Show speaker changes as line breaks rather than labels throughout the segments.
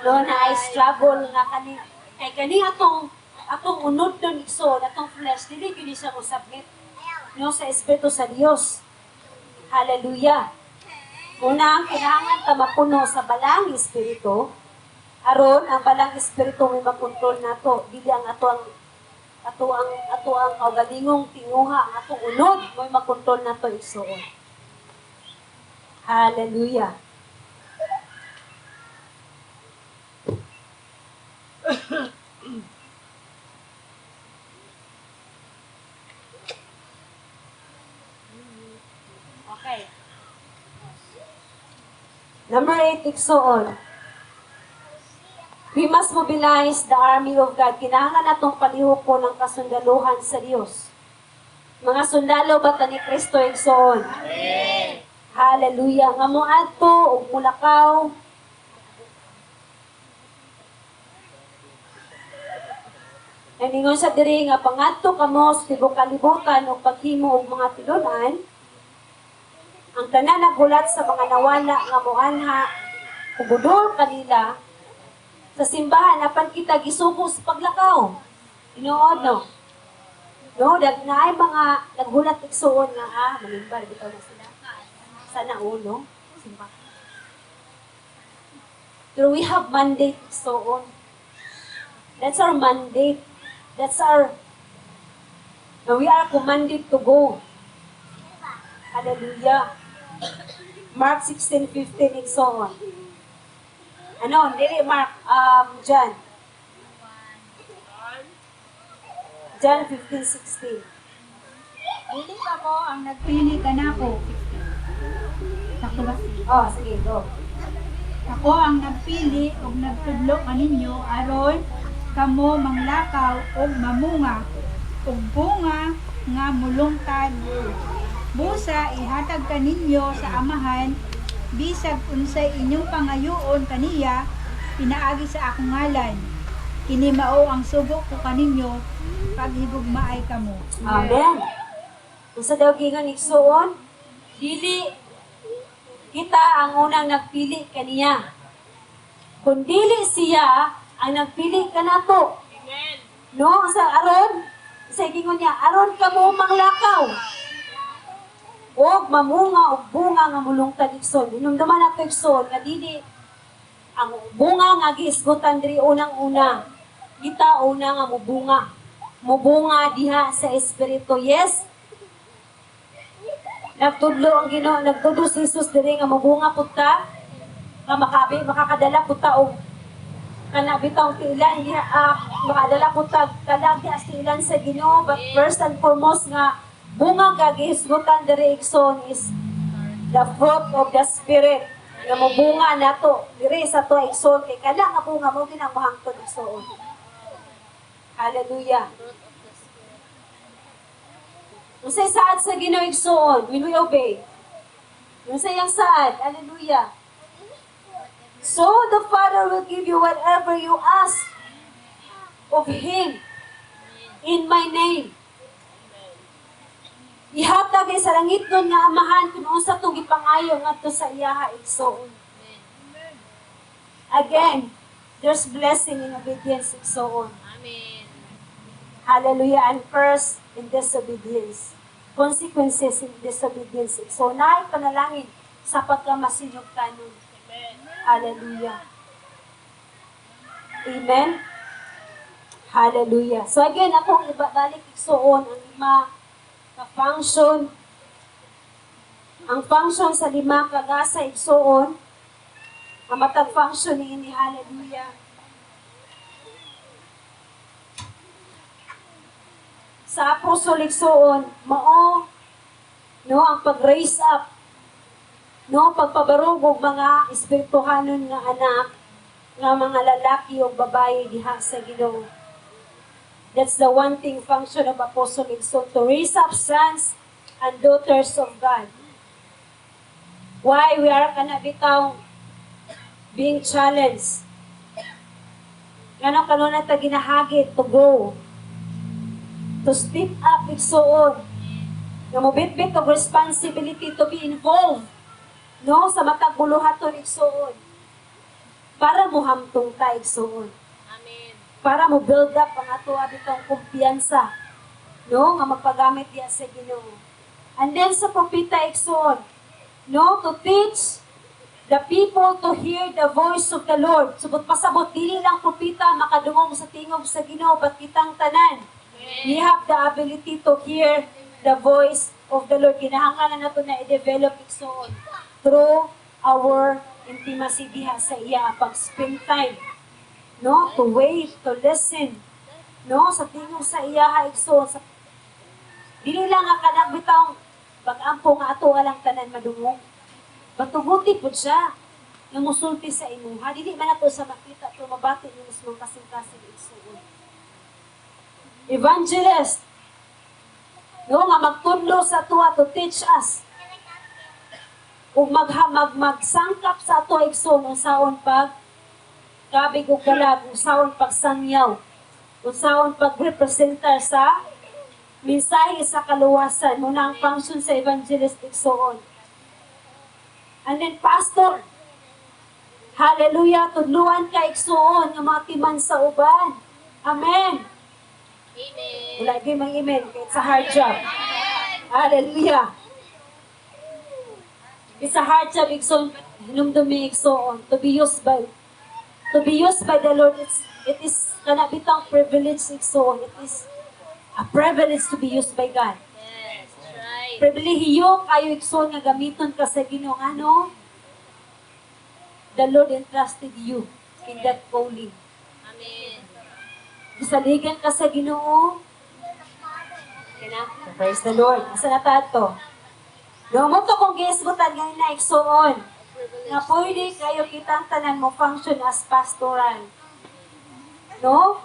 no na ay struggle nga kani atong unod nun igsoon, atong flesh dili gyud siya mo submit no sa espiritu sa Dios. Hallelujah. Una, kinahanglan ta mapuno sa balang espiritu aron ang balang espiritu may makontrol nato, dili ang ato ang kaugalingong tinguha, ang atong unod may makontrol nato igsoon. Hallelujah. Okay. Number 8, igsoon. We must mobilize the army of God. Kinahanglan natong palihoko ng kasundaluhan sa Dios. Mga sundalo bata ni Kristo igsoon. Amen. Hallelujah. Nga mo adto ug mulakaw. Naningon sa diri nga pangadto kamo sa tibok kalibutan ug paghimo og mga tilunan. Ang tanan nagulat sa mga nawala nga moanha ug budol kanila sa simbahan apan kita gisugo sa paglakaw. Tinuod no. No, naay mga nagulat igsoon nga malimbar bitaw na sila. Sana ulo simbahan. Pero we have mandate igsoon. That's our mandate. That's our we are commanded to go. Hallelujah. Mark 16:15 igsoon. Ano, dili Mark, John. John 15:16.
Dili pa ko ang nagpili kanako. Sakto ba?
Oh, sige, go.
Ako ang nagpili ug nagtudlo kaninyo aron kamo manglakaw ug mamunga ug bunga nga mulungtad. Busa ihatag kaninyo sa amahan bisag unsay inyong pangayoon kaniya pinaagi sa akong ngalan. Kini mao ang sugo ko kaninyo paghigugmaay kamo.
Amen. Unsa daw gingon igsuon? Dili kita ang unang nagpili kaniya. Kung dili siya ang nagpili kanato. Amen. No, sa aron sa gingon niya, aron kamo manglakaw. Og mamunga og bunga nga mulungtad igsoon. Inumdaman nato igsoon nga dili ang bunga nga giisgutan diri unang-una. Kita una nga mubunga. Mubunga diha sa espiritu. Yes. Nagtudlo ang Ginoo, nagtudlo si Jesus diri nga mubunga pud ta. Nga makakadala pud ta og kana bitaw tiilan diha makadala pud ta kalag diha sa tiilan sa Ginoo. But first and foremost nga bunga kagihisgutan diri igsoon is the fruit of the Spirit. Nga mubunga nato diri sa to igsoon kay kada nga bunga mo ginamahangtod igsoon. Hallelujah. Unsay saad sa Ginoo igsoon when we obey. Unsay yang saad? Hallelujah. So the Father will give you whatever you ask of Him in my name. Ihatag sa langit nun nga amahan kung unsa tong gipangayo ngadto sa iyaha igsoon. Again, there's blessing in obedience igsoon. Amen. Hallelujah. And first, in disobedience. Consequences in disobedience igsoon. Naay panalangin sa pagkamasinog tanon. Amen. Hallelujah. Amen. Hallelujah. So again, akong ibabalik igsoon ang lima function. Ang function sa lima kagasa igsoon, ang matag function ni hallelujah. Sa apostol igsoon, mao no ang pag-raise up, no pagpabarog og mga espirituhanon nga anak nga mga lalaki o babae diha sa Ginoo. That's the one thing function of Apostle Igsoon, to raise up sons and daughters of God. Why we are kana bitaw being challenged. Ngano kanuna ta ginahagit to grow, to step up igsoon. Nga mo bit-bit of responsibility to be involved no sa matag buluhaton igsoon. para mo hamtong ta igsoon. Para mo build up ang ato abitong kumpiyansa, no, nga magpagamit diya sa Ginoo. And then sa propeta igsoon, no, to teach the people to hear the voice of the Lord. Subot pasabot, dili lang propeta makadungog sa tingog sa Ginoo, but kitang tanan. We have the ability to hear the voice of the Lord. Kinahanglan na nato na i-develop igsoon through our intimacy diha sa iya, pag-spend time, no, to wait, to listen, no, sa tingog sa iya igsoon. Dili lang nga kanang bitang pag-ampo nga ato alang tanan madungog. Batuguti po siya nga musulti sa imuha. Dili man ato sa makita pero mabati ni mismong kasing-kasing igsoon. Evangelist, no, nga magtudlo sa tuwa to teach us. Ug magsangkap sa ato igsoon unsaon pag kabig ug kalag, unsaon pagsangyaw, unsaon pagrepresentar sa mensahe sa kaluwasan. Muna ang function sa evangelist igsoon. And then pastor, hallelujah, tudluan ka igsoon nga mga timan sa uban. Amen. Wala gyud mang amen kay it's a hard job. Hallelujah. It's a hard job igsoon, hinumdumi igsoon to be used by the Lord. It is kana bitang privilege igsoon. It is a privilege to be used by God. Pribilehiyo kayo igsoon nga gamiton ka sa Ginoo. Ano? The Lord entrusted you in that calling.
Amen.
Gisaligan ka sa Ginoo. Kina? Praise the Lord. Asa na tato? No, mo to kung giisgutan ngayon na igsoon. Nga pwede kayo kitang tanan mo function as pastoral. No?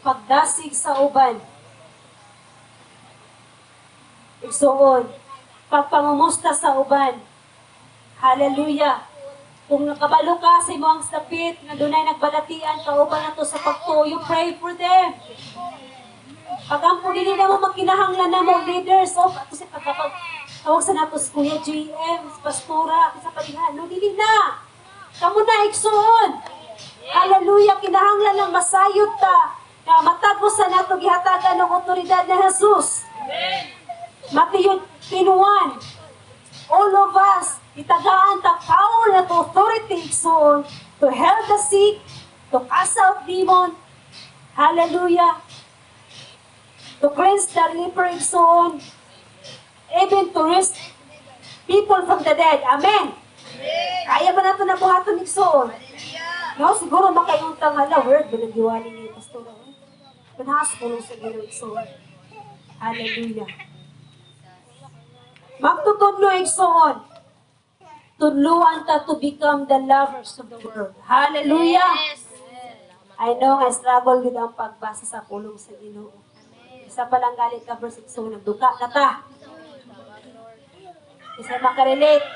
Pagdasig sa uban. Igsoon. Pagpangumusta sa uban. Hallelujah. Kung nakabalo ka sa imong sapit, nga dunay nagbalatian, kauban na to sa pagtuyo, pray for them. Pag ang pulili na mo magkinahanglan na mo, leaders, kasi tawag sa nato sa Kuya GM, sa Pastora, sa palihan, no, dili na. Kamu na igsoon. Hallelujah, kinahanglan lang masayot ta. Na matag mo sa nato gihatagan ng otoridad ni Jesus. Matthew 10:1. All of us, itagaan ta power at authority igsoon to heal the sick, to cast out demon. Hallelujah. To cleanse the leper igsoon. Even to raise people from the dead. Amen. Kaya ba nato na buhaton igsoon? No, siguro makayuntang word binagiwali ni Pastor. Panahas ko sa Ginoo igsoon. Hallelujah. Magtutudlo igsoon. Tudluan ta to become the lovers of the world. Hallelujah.
Yes.
I know nga struggle gid ang pagbasa sa pulong sa Ginoo. Isa pa lang galit ka verse igsoon, nagduka na ta. Isa makarelate.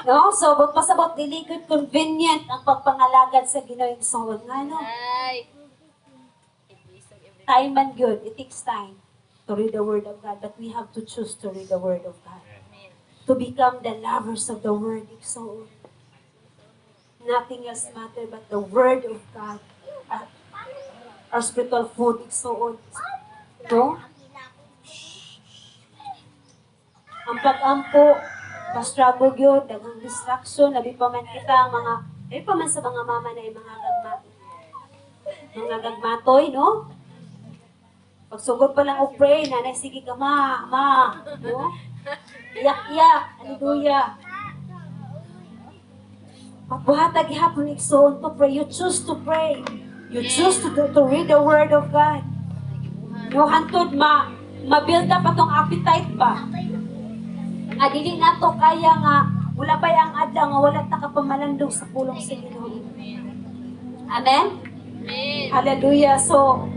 No, so but pasabot dili gud convenient ang pagpangalagad sa Ginoo igsoon. Ngano?
Ay.
Time man good, it takes time to read the Word of God, but we have to choose to read the Word of God. To become the lovers of the Word. So, nothing else matter but the Word of God. Our spiritual food. So, no? Ang pag-ampo, pa-struggle yun, dagang distraction, labi pa man kita, labi pa man sa mga mama na yung mga gagmatoy, no? Pagsugod pa lang o pray, nanay, sige ka, ma, no? Iyak-iyak, hallelujah. Pagbuhatag ihapon igsoon to pray, you choose to pray. You choose to read the Word of God. No, hantod, ma-build up atong appetite ba? Nga, dili na to kaya nga, wala pa yung adlaw nga wala ta kapamalandong sa pulong sa Ginoo. Amen?
Amen.
Hallelujah. So,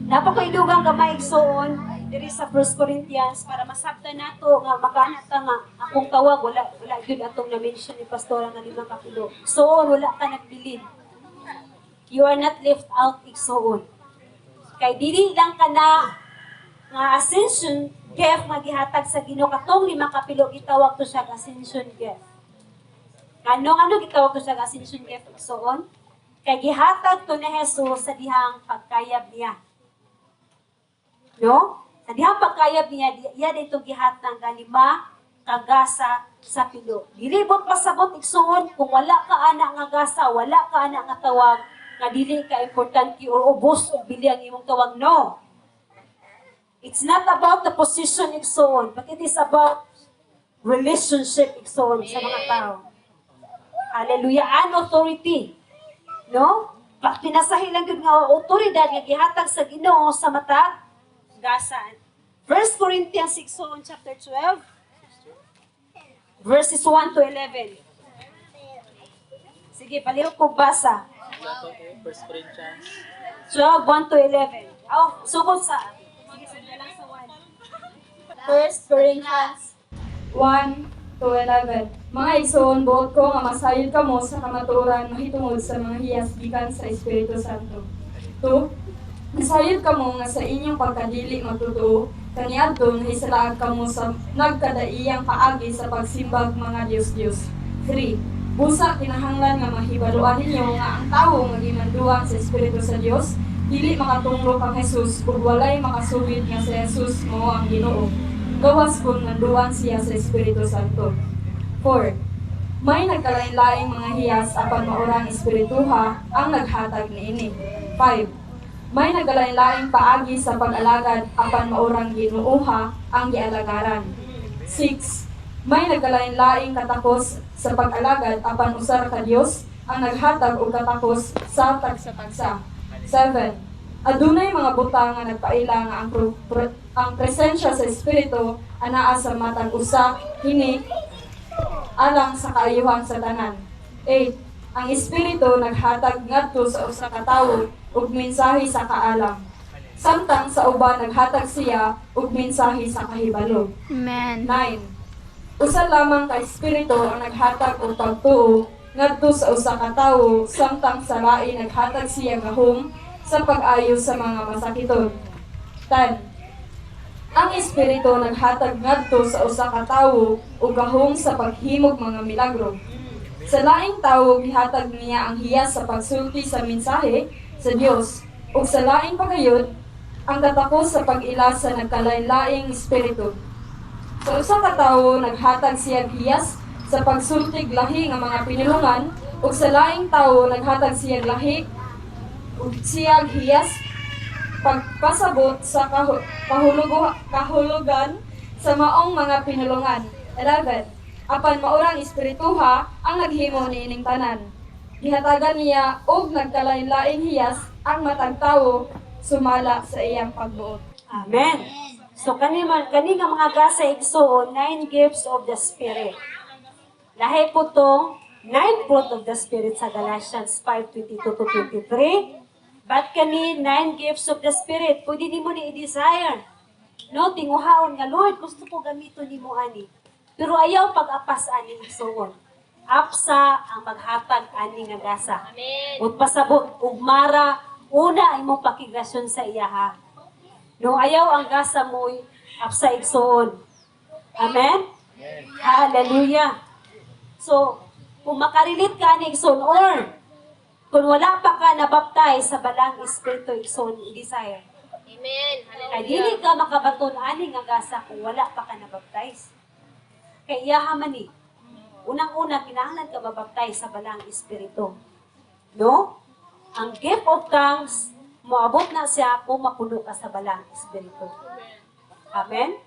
napakaidugang gamay igsoon diri sa 1 Corinthians para masabtan nato nga makanata nga akong tawag wala gyud atong na-mention ni pastora nga 5 kapilo. So, wala ka nagbilin. You are not left out igsoon. Kay dili lang ka na nga ascension gift nga gihatag sa Ginoo katong 5 kapilo gitawag to siya ascension gift. Ano gitawag to sa ascension gift igsoon? Kay gihatag to ni Jesus sa dihang pagkayab niya. No? Sa dihang pagkayab niya, iya dito gihatag nga 5 kagasa sa pilo. Dilibot pasabot igsoon kung wala ka ana nga gasa, wala ka ana nga tawag, nga dili ka importante or ubos o bili ang imong tawag. No. It's not about the position igsoon, but it is about relationship igsoon sa mga tao. Hallelujah. And authority. No? Pag pinasahi lang yun nga autoridad nga gihatag sa Ginoo sa matag gasan. 1 Corinthians 6 chapter 12 verses 1 to 11. Sige, palihog ko basa.
1 Corinthians
12, 1 to 11. Sugod sa. Sige, sige lang sa 1.
1 Corinthians 1 to 11. Mga igsoon, buot ko nga masayod kamo sa kamatuoran mahitungod sa mga hiyas gikan sa Espiritu Santo. 2. Masayod kamo nga sa inyong pagkadili matutuo, kaniadto nahisalaag kamo sa nagkadaiyang paagi sa pagsimbag mga Diyos-Diyos. 3. Busa kinahanglan nga mahibaluan ninyo nga ang tawo nga gimanduang sa Espiritu sa Dios, dili makatunglo kang Jesus ug walay makasugid nga si Jesus mao ang Ginoo. Gawas kung nanduan siya sa Espiritu Santo. 4. May nagkalain-laing mga hiyas apan maurang espirituha ang naghatag niini. 5. May nagkalain-laing paagi sa pag-alagad apan maurang Ginooha ang gialagaran. 6. May nagkalain-laing katakos sa pag-alagad apan usar ka Dios ang naghatag og katakos sa tagsa-tagsa. 7. Adunay mga butang nga nagpaila nga ang presensya sa Espiritu anaa sa matag usa hini alang sa kaayuhan sa tanan. 8. Ang Espiritu naghatag ngadto sa usa ka tawo ug mensahe sa kaalam. Samtang sa uban naghatag siya og mensahe sa kahibalo.
Amen.
9. Usa lamang ka Espiritu ang naghatag og pagtuo ngadto sa usa ka tawo, samtang sa lain naghatag siya gahom sa pag-ayo sa mga masakiton. 10. Ang Espiritu naghatag ngadto sa usa ka tawo og gahom sa paghimog mga milagro. Sa laing tawo gihatag niya ang hiyas sa pagsulti sa mensahe sa Dios ug sa laing pagayod ang katakos sa pag-ila sa nagkalain-laing espiritu. Sa usa ka tawo naghatag siya hiyas sa pagsultig lahi nga mga pinulungan ug sa laing tawo naghatag siya lahi ug siya hiyas pagpasabot sa kahulugan sa maong mga pinulungan. 11. Apan maurang espirituha ang naghimo niining tanan. Gihatagan niya og nagkalain-laing hiyas ang matag tawo sumala sa iyang pagbuot.
Amen. So kani nga mga gasa igsoon, 9 gifts of the Spirit. Lahi po tong 9 fruit of the Spirit sa Galatians 5:22-23. But kani 9 gifts of the Spirit, pwede nimo ni i-desire. No, tinguhaon nga, Lord, gusto ko gamito nimo ani. Pero ayaw pag-apas ani igsoon. Apsa ang maghatag ani nga gasa.
Amen.
Ug pasabot ug mara una imong pakigrasyon sa iya ha. No, ayaw ang gasa mo apsa igsoon. Amen? Hallelujah. So, kung makarelate ka ani igsoon or kung wala pa ka nabaptize sa balang espiritu igsoon i-desire.
Amen.
Ay dili ka makabaton ani nga gasa kung wala pa ka nabaptize. Kay iyaha man ni. Unang-una kinahanglan ka mabaptize sa balang espiritu. No? Ang gift of tongues moabot na siya kung mapuno ka sa balang espiritu. Amen?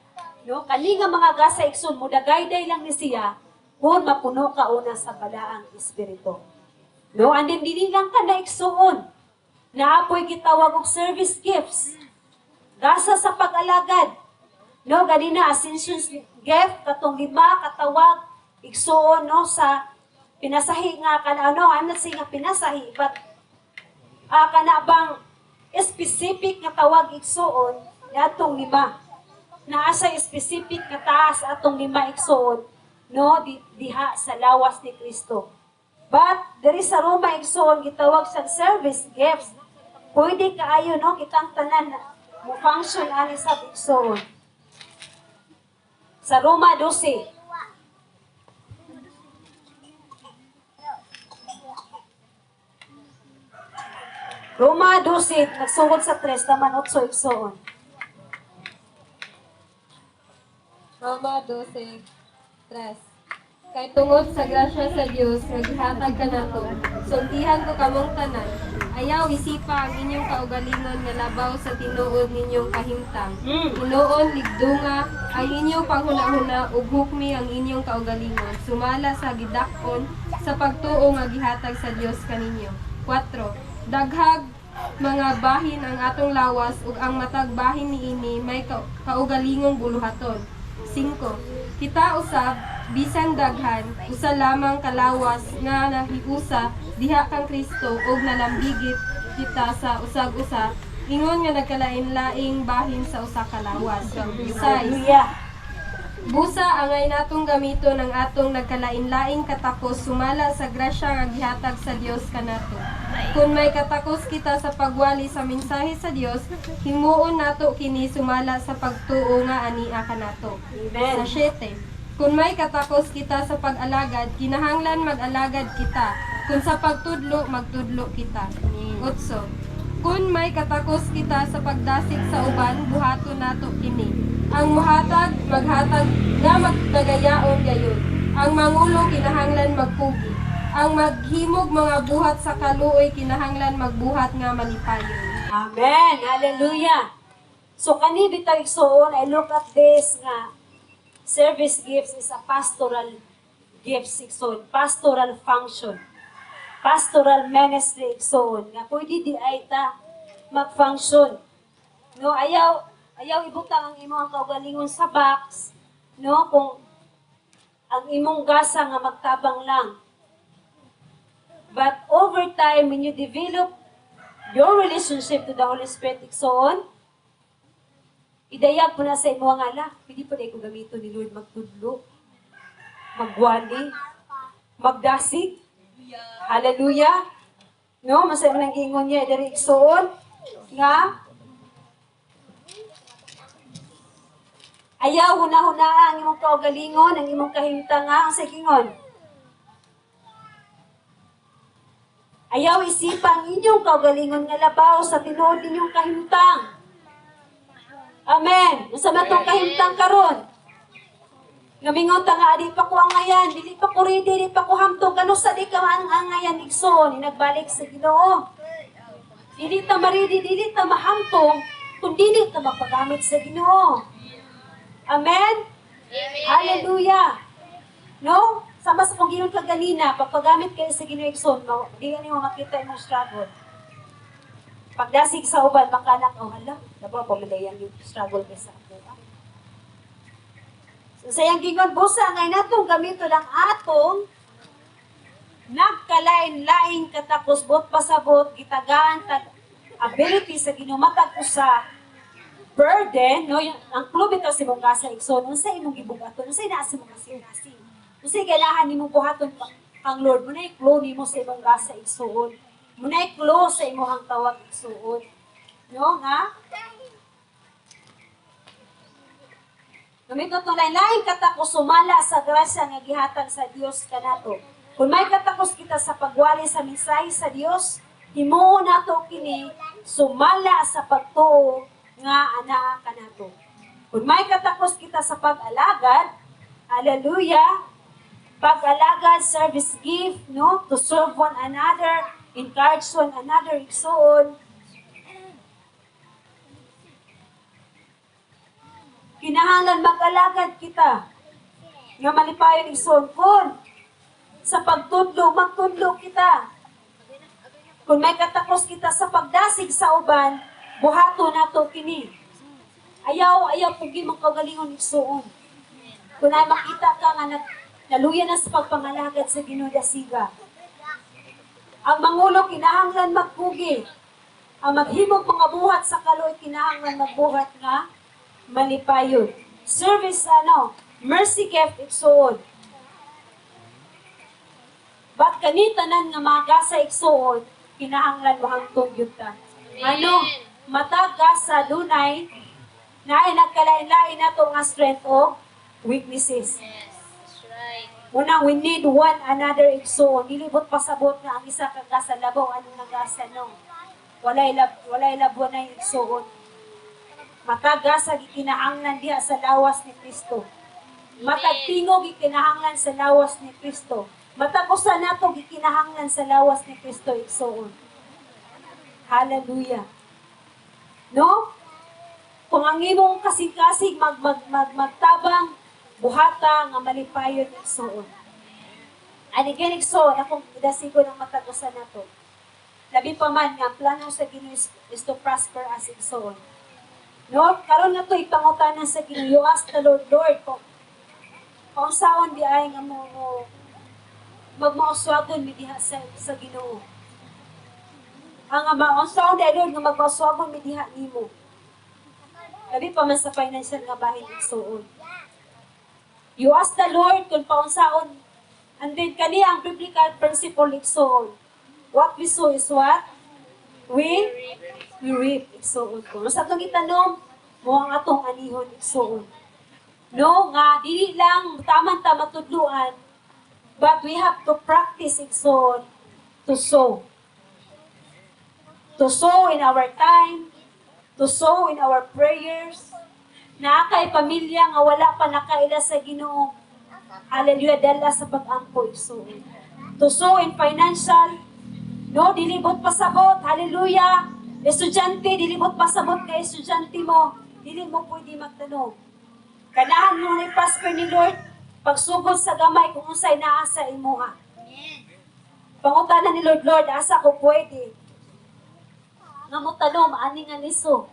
No? Kani nga mga gasa igsoon mo dagayday lang ni siya kung mapuno ka una sa balaang espiritu. No, and then dili lang ka na igsuon. Naapoy gitawag og service gifts. Gasa sa pag-alagad. No, ganina ascension gift katong 5 katawag igsuon no sa pinasahi nga ano say nga pinasahi but kana bang specific nga tawag igsuon atong 5. Naa sa specific nga taas atong 5 igsuon no diha sa lawas ni Kristo. But, there is a Roma igsoon, gitawag sa service gifts. Pwede kaayo, no? Kitang tanan, mo function ani sa igsoon. Sa Roma 12. Roma 12, nagsugod sa 3, taman 8 igsoon.
Roma 12:3. Kay tungod sa grasya sa Dios nga gihatag kanato, sultihan ko kamong tanan. Ayaw isipa ang inyong kaugalingon nga labaw sa tinuod ninyong kahimtang. Tinuon ligdunga ang inyong panghuna-huna ug hukmi ang inyong kaugalingon. Sumala sa gidakon sa pagtuo nga gihatag sa Dios kaninyo. 4. Daghag mga bahin ang atong lawas ug ang matag bahin niini may kaugalingong buluhaton. 5. Kita usab bisan daghan usa lamang kalawas nga nahiusa diha kang Kristo ug nalambigit kita sa usag-usa ingon nga nagkalain-laing bahin sa usa ka lawas. 6.
Hallelujah.
Busa angay natong gamiton ang atong nagkalain-laing katakos sumala sa grasya nga gihatag sa Dios kanato. Kung may katakos kita sa pagwali sa mensahe sa Dios, himuon nato kini sumala sa pagtuo nga ania kanato.
Amen.
Sa 7. Kung may katakos kita sa pag-alagad, kinahanglan mag-alagad kita. Kung sa pagtudlo, magtudlo kita. 8. Kung may katakos kita sa pagdasig sa uban, buhaton nato kini. Ang muhatag, maghatag nga magdagayaon gayon. Ang mangulo kinahanglan magpugi. Ang maghimog mga buhat sa kaluoy kinahanglan magbuhat nga malipayon.
Amen. Hallelujah. So kani bitaw igsoon, I look at this nga service gifts is a pastoral gifts igsoon, pastoral function. Pastoral ministry igsoon nga pwede di ay ta mag-function. No, ayaw ibutang ang imong kaugalingon sa box, no, kung ang imong gasa nga magtabang lang. But over time, when you develop your relationship to the Holy Spirit, igsoon, idayag po na sa imo nga ala, pwede po na ko gamito ni Lord magtudlo, magwali, magdasig. Hallelujah. No, masaya mo nang ingon niya, dari igsoon, nga, ayaw huna-huna ang imong kaugalingon, ang imong kahimtang nga, ang sikingon. Ayaw isipa ang inyong kaugalingon nga labaw sa tinuod ninyong kahimtang. Amen. Usa man tong kahimtang karon. Ngamingon ta nga, di pa ko angayan, dili pa ko ready, di pa ko hamtong, kano sa di ka ang angayan, igsoon, nagbalik sa Ginoo. Dili ta maridi, dili ta mahamtong, kung dili ta mapagamit sa Ginoo. Amen? Hallelujah. No? Sama sa kong ginong kaganina, pagpagamit kayo sa Ginoo igsoon, di ka niyo makita yung struggle. Pagdasig sa uban, makanak, oh hala, nabaw pamalayan yung struggle kayo sa ako. So, sayang gingon, busa, ngay natong gamito ng atong nagkalain-laing katapos bot pasabot, gitagaan, ability sa ginumatag usa, burden, no, ang clue bitaw si mong kasa igsoon, unsay imong gibugaton, unsay naa si mong kasing-kasing. Unsay kailangan nimong buhaton kang Lord, mo na i-clue nimo sa imong kasa igsoon. Mo na i-clue sa imong tawag igsoon. No, nga? Gamito itong lain-lain katakos sumala sa grasya nga gihatag sa Dios kanato. Kung may katakos kita sa pagwali sa mensahe sa Dios, himuon nato kini sumala sa pagtuo nga anaa kanato. Kung may katakos kita sa pag-alagad, hallelujah, pag-alagad, service gift, no, to serve one another, encourage one another, igsoon. Kinahanglan mag-alagad kita nga malipayon igsoon. Kung sa pagtudlo, magtudlo kita. Kung may katakos kita sa pagdasig sa uban, buhato nato kini. Ayaw pugi mong kaugalingon igsoon. Kung ay makita ka nga naluya na sa pagpangalagad sa Ginoo dasiga. Ang mangulo kinahanglan magpugi. Ang maghimog mga buhat sa kaloy kinahanglan magbuhat nga malipayon. Service, mercy gift, igsoon. Ba't kanitanan nga mga gasa igsoon, kinahanglan mahangtong yun ta. Ano? Matag gasa dunay, na ay nagkalain-lain na to nga strength o weaknesses.
Yes, that's right.
Unang, we need one another igsoon. Dilibot pasabot nga ang isa kang gasa labaw, anong nagasa, no? walay labuan na igsuon. Mataga sa gikinahanglan diha sa lawas ni Kristo. Matag tingog gikinahanglan sa lawas ni Kristo. Matag usa nato gikinahanglan sa lawas ni Kristo igsuon. Hallelujah. No? Kung ang imong kasig-kasig magtabang buhata nga malipayon igsuon. Ani gani igsuon akong idasigo ng matagusan nato. Labi pa man nga ang plano sa Ginoo is to prosper as igsuon. No, karon nga to ipangutanan sa Ginoo, you ask the Lord, kung saan di ay nga mo magmauswagon mi diha sa Ginoo. Ang maunsaon di ay Lord nga magmauswagon mi diha nimo. Labi pa man sa financial nga bahin igsuon. You ask the Lord kung paunsaon, and then kani ang biblical principle igsuon. What we sow is what? We reap igsuon ko. Sa atong itanom, mo ang atong anihon igsuon. No, nga dili lang tama tudluan, but we have to practice igsuon to sow. To sow in our time, to sow in our prayers. Na kay pamilya nga wala pa nakaila sa Ginoo. Hallelujah, dala sa pag-angko igsuon. To sow in financial. No, dilibot pasabot. Hallelujah. Estudyante, dilibot pasabot kay estudyante mo. Dili mo pwede magtanong. Ganahan mo na i-prosper ni Lord. Pagsugod sa gamay kung unsay naa sa imuha. Pangutanan ni Lord, asa ko pwede. Nga mo tanong, ani nga niso.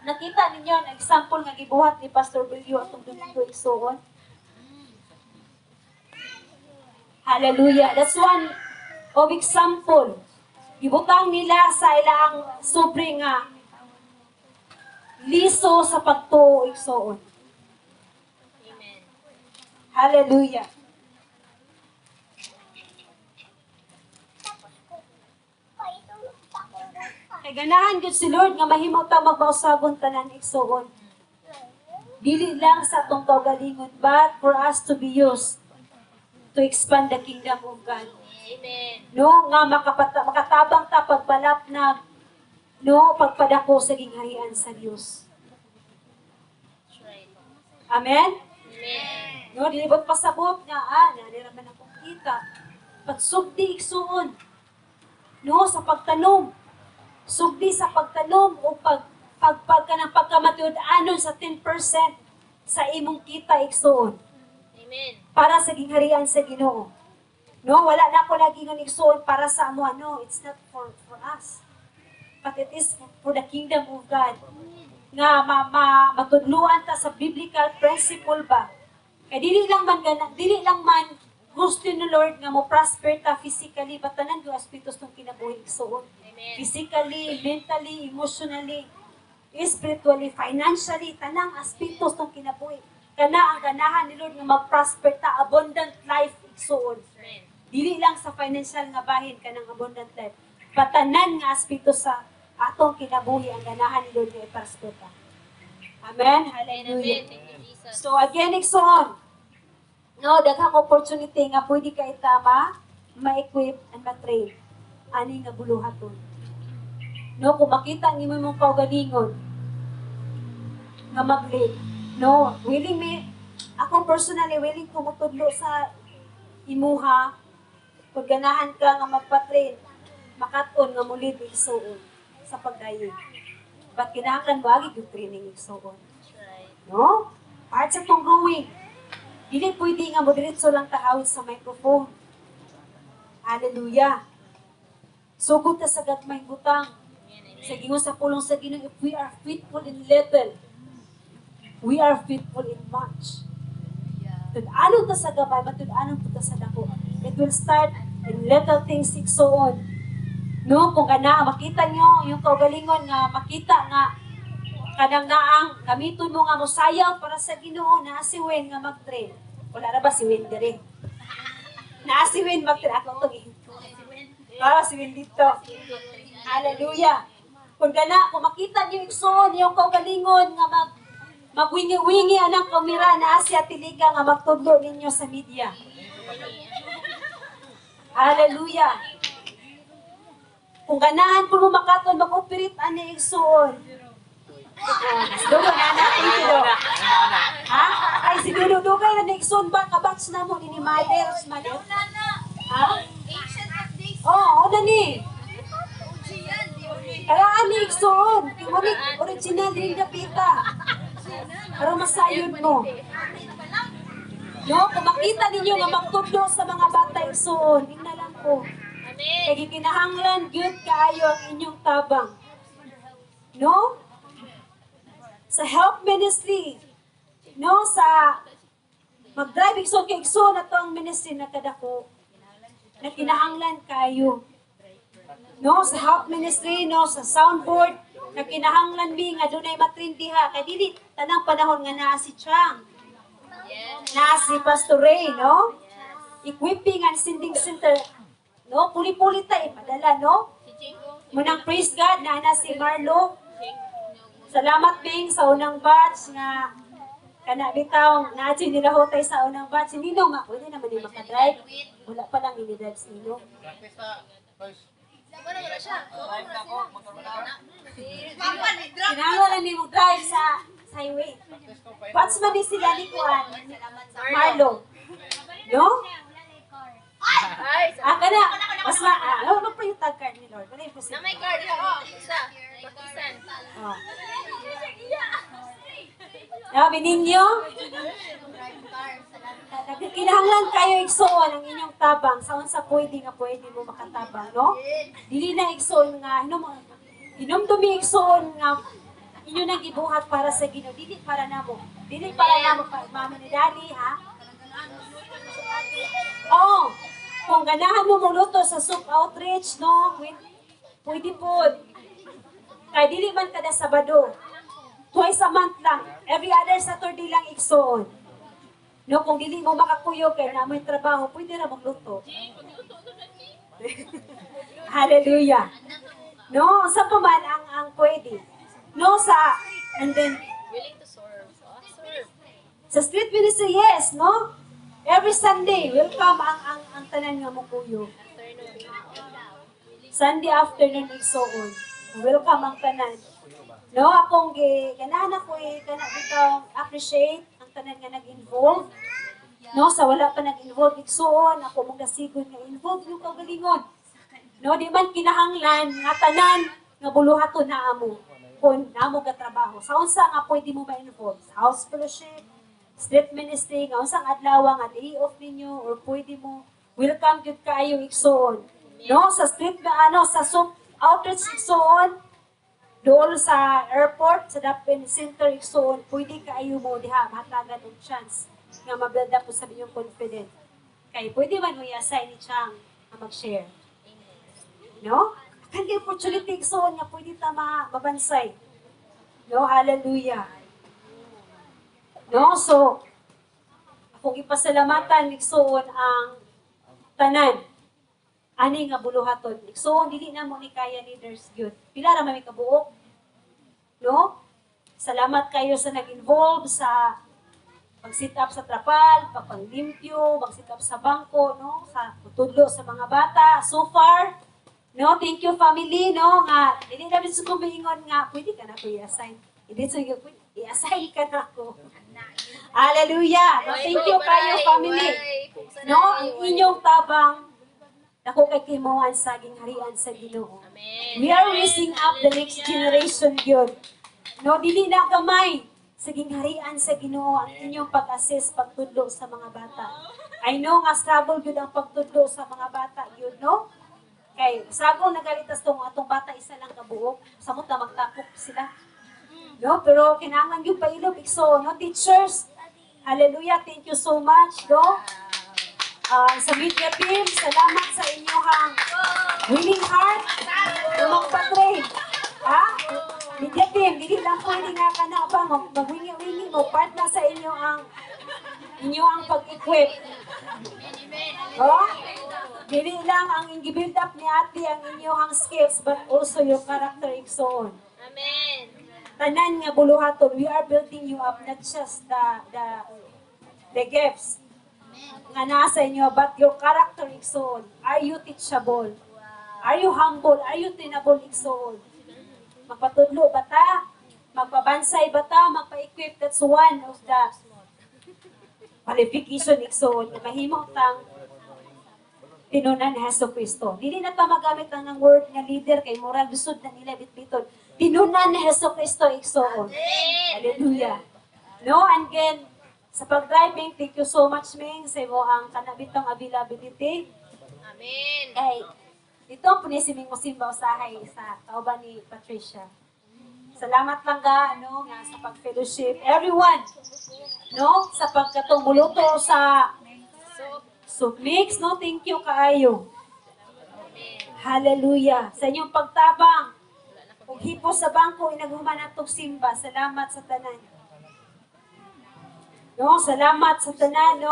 Nakita ninyo ang example nga gibuhat ni Pastor Bilyo atong Domingo igsuon. Hallelujah. That's one of example. Gibutang nila sa ilang sobre nga liso sa pagtuo igsuon.
Amen.
Hallelujah. Kay ganahan gyud si Lord nga mahimo ta magbausabon tanan igsuon. Dili lang sa atong kaugalingon, but for us to be used to expand the kingdom of God.
Amen.
No, nga makatabang ta pagbalapnag, no, pagpadako sa gingharian sa Dios.
That's right.
Amen?
Amen.
No, dilibot pasabot nga, naniraman akong kita. Pagsugdi igsuon. No, sa pagtanom. Sugdi sa pagtanom o pagkamatiud-anon sa 10% sa imong kita igsuon.
Amen.
Para sa gingharian sa Ginoo. No, wala na ako lagi nga igsuon para sa amo. No, it's not for us. But it is for the kingdom of God. Nga matudluan ta sa biblical principle ba. Kaya dili lang man gusto ni Lord nga mo prosper ta physically, but tanan yung aspektos ng kinabuhi igsuon.
Amen.
Physically, mentally, emotionally, spiritually, financially, tanang aspektos ng kinabuhi. Kana ang ganahan ni Lord nga mag-prosper ta, abundant life igsuon.
Amen.
Dili lang sa financial nga bahin kanang abundant life. Patanan nga aspekto sa atong kinabuhi ang ganahan ni Lord nga i-prosper ta. Amen. Hallelujah.
Amen. Thank you, Jesus.
So again, igsoon. No, daghang opportunity nga pwede ka itama, ma-equip and ma-train. Ani nga buluhaton. No, kung makita nimo mong kaugalingon nga mag-lead. No, ako personally willing tumutudlo sa imuha. Kung ganahan ka nga magpa-train, makaton nga muli igsuon sa pagdayon. But kinahanglan mo agi yung training igsuon.
That's right.
No? Part sa itong growing. Dili pwede nga mo diretso lang tahawid sa microphone. Hallelujah. Sugod ta sa gagmayng butang. Sa gingon sa pulong sa Ginoo, if we are faithful in little, we are faithful in much. Tud-anon ta sa gamay, matud-anon ta sa dako. It will start in little things igsuon. No, kung kana makita nyo yung kaugalingon nga makita nga kanang naang gamiton mo nga mosayaw para sa Ginoo na si Wen nga mag-train. Wala na ba si Wen dire? Na si Wen mag-train ako to gihinto. Si Wen dito. Hallelujah. Kung makita niyo igsoon yung kaugalingon nga magwingi-wingi anang kamera na si Atiliga nga magtudlo ninyo sa media. Hallelujah. Kung ganahan po mo makaton, mag-operate ani igsoon. Dugo na natin ito. Ha? Ay, si Dudo-dugay na igsoon ba? Kabats na mo, ni Mothers, Mother. Ha? Oo, na ni. Kailangan ni igsoon. Original din na pita. Para masayod mo. No, kung makita ninyo nga magtudlo sa mga bata igsoon, tingnan lang po.
Amen.
Kaya kinahanglan good kaayo ang inyong tabang. No? Sa help ministry, no, sa mag-drive igsoon kay igsoon na to ang ministry na kadako na kinahanglan kayo. No, sa help ministry, no, sa soundboard, na kinahanglan mi nga dunay matrindiha kay dili tanang panahon nga naa si Chang. Na si Pastor Ray, no? Equipping and sending center. No, puli-puli ta ipadala, no? Munang praise God na si Marlo. Salamat Bing sa unang batch nga kana bitaw na nila hotay sa unang batch. Hindi no nga pwede naman yung makadrive. Wala pa lang ini-drive si Nino. Kinahanglan ni mo drive sa highway. Batch man ni sila ni Kuan, Marlo. No? Kana, mas ano pa yung tag card ni Lord? Ano yung
Na
posible?
may card ako. Isa. Pakisan.
Oh. Sabi ninyo, kinahanglan kayo igsoon ang inyong tabang sa unsa pwede mo makatabang, no? Dili na igsoon nga hinumdumi igsoon nga inyo nang gibuhat para sa Ginoo, dili para namo. Dili para namo mama ni Daddy, ha? Oh, kung ganahan mo muluto sa soup outreach, no? Pwede po. Kaya dili man kada Sabado. Twice a month lang. Every other Saturday lang igsoon. No, kung dili mo makakuyog kay na may trabaho, pwede ra magluto. Hallelujah. No, sa pa man ang pwede. No, and then
Willing to serve. Serve.
sa street ministry, yes, no? Every Sunday, welcome ang tanan nga mo kuyo. Sunday afternoon igsoon. Welcome ang tanan. No, akong ganahan ako kana bitaw appreciate ang tanan nga nag-involve. No, sa wala pa nag-involve igsoon, ako mong nasigon nga involve yung kagalingon. No, di man kinahanglan nga tanan nga buluhaton na amo kun namo ga trabaho. Sa unsa nga pwede mo ma-involve? Sa house fellowship, street ministry, nga unsang adlaw nga day off ninyo or pwede mo welcome gyud kaayo igsoon. No, sa street sa soup outreach igsoon, doon sa airport, sa Dapin Center igsoon, pwede kaayo mo diha mahatagan og chance nga ma-build up po sa inyong confident. Kay pwede man mo i-assign ni Chang nga mag-share. No? Kan kay opportunity igsoon nga pwede ta mabansay. No, hallelujah. No, so akong ipasalamatan igsoon ang tanan ani nga buluhaton. Igsoon dili na mo ni kaya leaders gyud. Pila ra may kabuok? No? Salamat kayo sa nag-involve sa pag-sit up sa trapal, pagpanglimpyo, mag-sit up sa bangko, no? Sa tutudlo sa mga bata. So far, no, thank you family, no, nga dili namin sa kumingon nga pwede ka na ko i-assign. Hindi sa i-assign ka na ko. Hallelujah. No, thank you kayo family. No, ang inyong tabang ako kay kimuhan sa gingharian sa Ginoo.
Amen.
We are raising up the next generation gyud. No, dili na gamay sa gingharian sa Ginoo ang inyong pag-assist pagtudlo sa mga bata. I know nga struggle gyud ang pagtudlo sa mga bata gyud, no? Kay sagol nagalitas tong atong bata isa lang kabuok, samot na magtakop sila. No, pero kinahanglan gyud pailog igso, no, teachers. Hallelujah, thank you so much, no? Sa media team, salamat sa inyong willing heart na magpa-train. Ha? Media team, dili lang pwede nga ka na ba, mag-wingi-wingi mo, part na sa inyo ang pag-equip. Oh? Dili lang ang i-build up ni ate ang inyong skills, but also your character igsoon.
Amen.
Tanan nga buluhaton, we are building you up, not just the gifts nga nasa inyo, but your character igsoon. Are you teachable? Are you humble? Are you tinable igsoon? Magpatudlo ba ta? Magpabansay ba ta? Magpa-equip? That's one of the qualification igsoon. Mahimo tang tinunan ni Hesus Kristo. Dili na ta magamit ang word nga leader kay murag gusod na nila bitbiton. Tinunan ni Hesus Kristo igsoon. Hallelujah. No, and again, sa pag-driving, thank you so much, Ming, sa mo ang kanabitang availability.
Amen.
Kay, dito po ni si Ming Musimba usahay sa kauban ni Patricia. Salamat lang ga, nga sa pag-fellowship. Everyone, sa pagkatong muluto sa soup mix, thank you kaayo. Hallelujah. Sa inyong pagtabang, kung hipo sa bangko, inaghuman natong simba. Salamat sa tanan. Salamat sa tanan,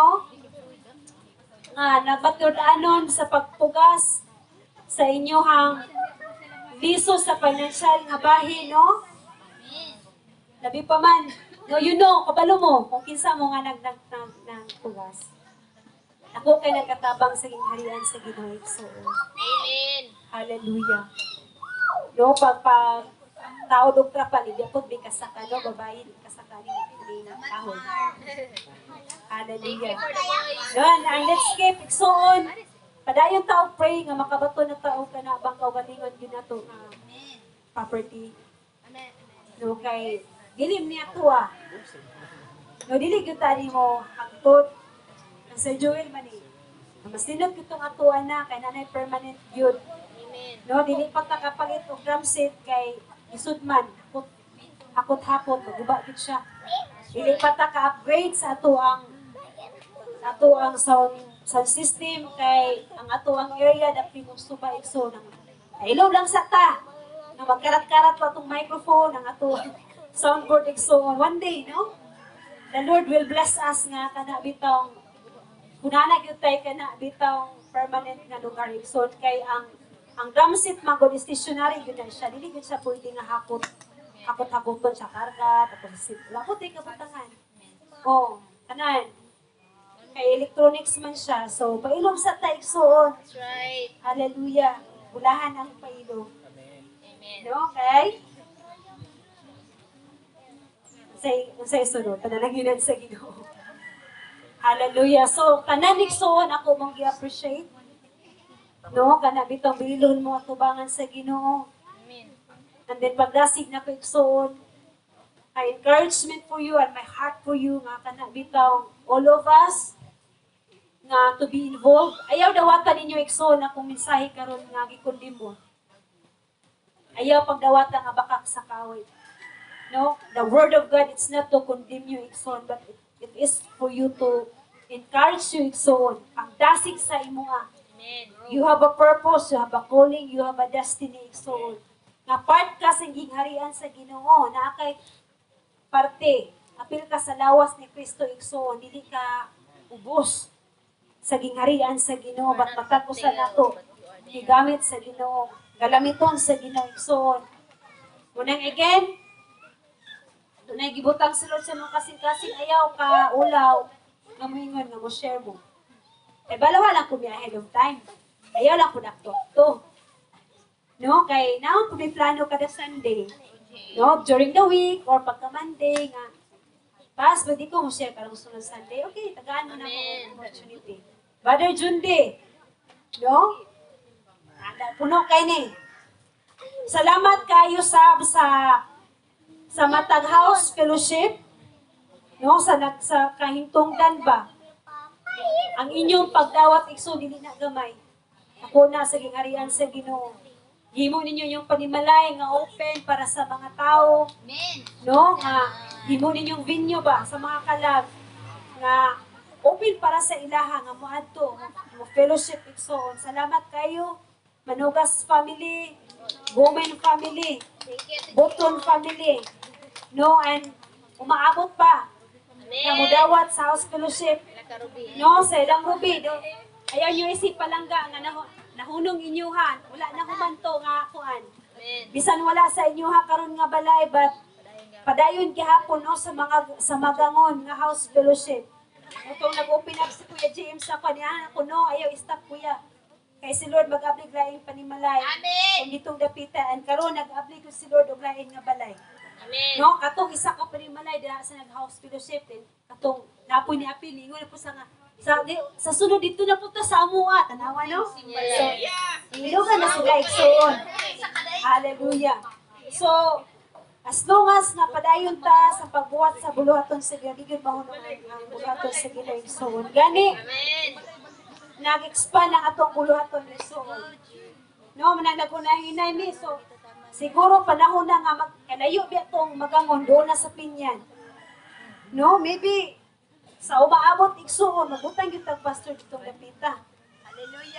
nagbatod-anon sa pagpugas sa inyohang liso sa financial nga bahin, Labi pa man, kabalo mo, kung kinsa mo nga nagpugas. Ako kay nagkatabang sa gingharian sa Ginoo.
Amen.
Hallelujah. Pag tao doktra pa, hindi ako bigkasaka, babae, bigkasaka ni kahon. Hallelujah. Yan, ang let's skip, iksoon. Padayon tao pray nga makabato na tao ka na bang kaugalingon yun na to property. Kay dilim niya to dili gyud tani mo hangtod ang Sir Joel man mas tinod kitong atuan na kay nanay permanent yun. Dili pa ta kapalit og drum set kay isud man hakot-hakot maguba gid siya. Dili pa ta ka-upgrade sa ato ang sound system kay ang ato ang area dapit mo suba igso nang ilaw lang sa ta na magkarat-karat pa tong microphone ang ato soundboard igso one day the Lord will bless us nga kana bitong kunana gyud tay kana bitong permanent nga lugar igso kay ang drum set magod stationary gyud na siya dili gyud siya pwede nga hakot-hakoton sa karga tapos sit lapot ay kabutangan kanan kay electronics man siya. So, pailog sa taigsoon.
That's right.
Hallelujah. Bulahan ang pailog.
Amen.
Okay? Sa isunod, panalanginan sa Ginoo. Hallelujah. So, kananiksoon ako mong i-appreciate. Kana bitong bililon mo at tubangan sa Ginoo.
Amen.
And then, pagdasig na ko iksoon, encouragement for you and my heart for you nga kana bitong all of us nga to be involved. Ayaw dawatan ninyo iksoon na kung mensahe karon nga gikundim mo. Ayaw pagdawatan nga bakak sa kaway. The word of God, it's not to condemn you iksoon, but it is for you to encourage you iksoon. Pagdasig sa imo nga.
Amen.
You have a purpose, you have a calling, you have a destiny iksoon. Nga part ka sa gingharian sa Ginoo, na kay parte, apil ka sa lawas ni Kristo iksoon, dili ka ubos sa gingharian sa Ginoo, ba't matakusan nato, gigamit sa Ginoo, galamiton sa Ginoo iksoon. Unang again, dunay gibutang sulod sa mga kasing-kasing ayaw ka ulaw, nga moingon nga mo share mo. Balawa lang ko ahead of time. Ayaw lang po nakto. Kay naon po may plano kada Sunday. During the week or pagka Monday nga. Pas, pwede ko mo share karong sunod Sunday. Okay, tagaan mo na mo opportunity. Brother Junde. Puno kay ni. Salamat kayo sa Matag House Fellowship. Sa kahintungdan ba? Ang inyong pagdawat ikso dili na gamay. Ako na sa gingharian sa Ginoo. Himo ninyo yung panimalay nga open para sa mga tao.
Amen.
Nga himo ninyong venue ba sa mga kalag nga open para sa ilaha nga moadto mo fellowship iksoon. Salamat kayo Manugas family, Women family, Botron family. And umaabot pa na mudawat sa house fellowship. Sa ilang rubi. Ayaw nyo isip palangga nga nahunong inyuhan. Wala na humanto nga kuan. Bisan wala sa inyuha karon nga balay, but padayon gihapon sa magangon nga house fellowship. Itong nag-open up si Kuya James sa kanihan ako, ayaw stop kuya. Kay si Lord mag-abli laing panimalay.
Amen.
Kung ditong dapitaan karon nag-abli ko si Lord og lain nga balay.
Amen.
No, katong isa ka panimalay diha sa nag-house fellowship din. Katong napoy ni apil ingon na po sa sunod dito na po ta sa amuha tanawa no. So, ilugan na sila igsoon. Hallelujah. So, as long as napadayon ta sa pagbuhat sa buluhaton sa Ginoo, di gyud mahunong ang buluhaton sa Ginoo igsoon. Gani,
Amen.
nag-expand ang atong buluhaton igsoon. No, manang nagunahinay mi. So, siguro panahon na nga kalayo bi atong magangon doon na sa pinyan. No, maybe sa umaabot igsuon, mabutang yung pastor ditong lapita.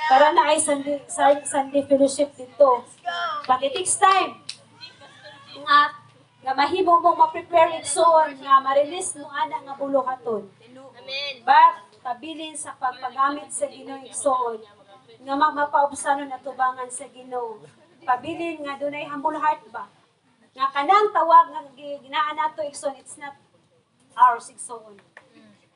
Para na ay Sunday fellowship dito. But it takes time. Nga mahimo mong ma-prepare igsuon, nga ma-release mo ana nga buluhaton.
Amen.
But pabilin sa pagpagamit sa Ginoo igsuon, nga mapaubsanon at tubangan sa Ginoo. Pabilin nga dunay humble heart ba? Nga kanang tawag nga ginaan nato igsoon, it's not ours igsoon.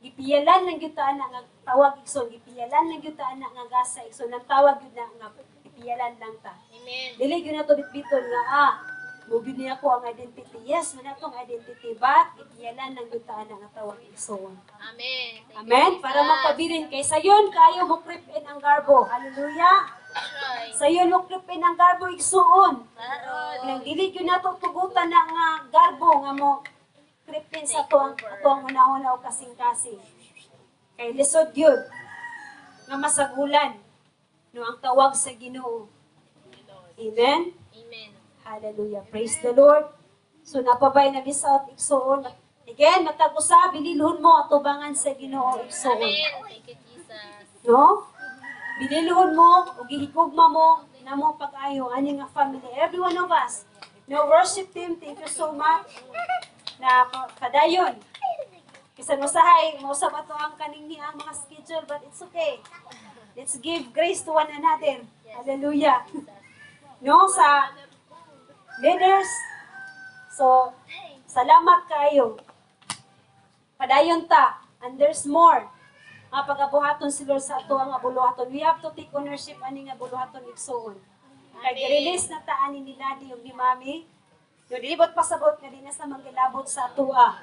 Gipiyalan lang gyud ta ana nga tawag igsoon, gipiyalan lang gyud ta ana nga gasa igsoon, nang tawag gyud na nga gipiyalan lang ta.
Amen.
Dili gyud nato bitbiton nga mugid niya ko ang identity. Yes, man atong identity, but gipiyalan lang gyud ta ana nga tawag igsoon.
Amen.
Amen. Para magpabilin kay sayon kayo mo creep in ang garbo. Hallelujah. Sayon mo creep in ang garbo igsuon. Nang dili gyud nato tugutan na nga garbo nga mo kripin sa tuang una-una o kasing-kasing. Kay lisod yun, nga masagulan, no, ang tawag sa Ginoo. Amen?
Amen.
Hallelujah. Praise the Lord. So, napabay na bisaot igsoon. Again, matag-usa, bililhon mo atubangan sa Ginoo igsoon.
Amen. Thank you, Jesus.
No? Bililhon mo, o gihigugma mo, na mo pag-ayo, ani nga family. Every one of us. No, worship team, thank you so much. Na padayon. Kisan usahay, mausap ato ang kaning ang mga schedule, but it's okay. Let's give grace to one another. Hallelujah. No, sa leaders, so, salamat kayo. Padayon ta, and there's more. Nga pagabuhaton si Lord sa ato ang abuluhaton. We have to take ownership ani nga buluhaton igsoon. Kay release na ta ani ni Daddy ug ni Mami. Yo dilibot pasabot nga di na sa manggilabot sa atua.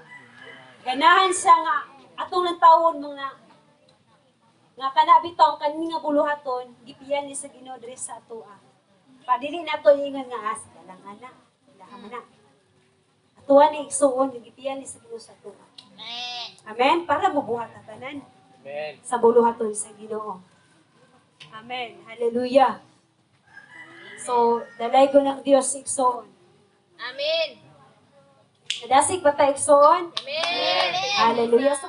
Ganahan siya nga atong nantawon mga nga kana bitaw kani nga buluhaton gipiyan ni sa Ginoo diri sa atua. Padili nato ingon nga asa lang ana, laha na. Atua ni igsuon gipiyan ni sa Ginoo sa atua. Amen. Para mabuhat ta tanan.
Amen.
Sa buluhaton sa Ginoo. Amen. Hallelujah. So, dalay ko ng Diyos igsoon.
Amen.
Nadasig ba tayo igsoon?
Amen.
Hallelujah. So,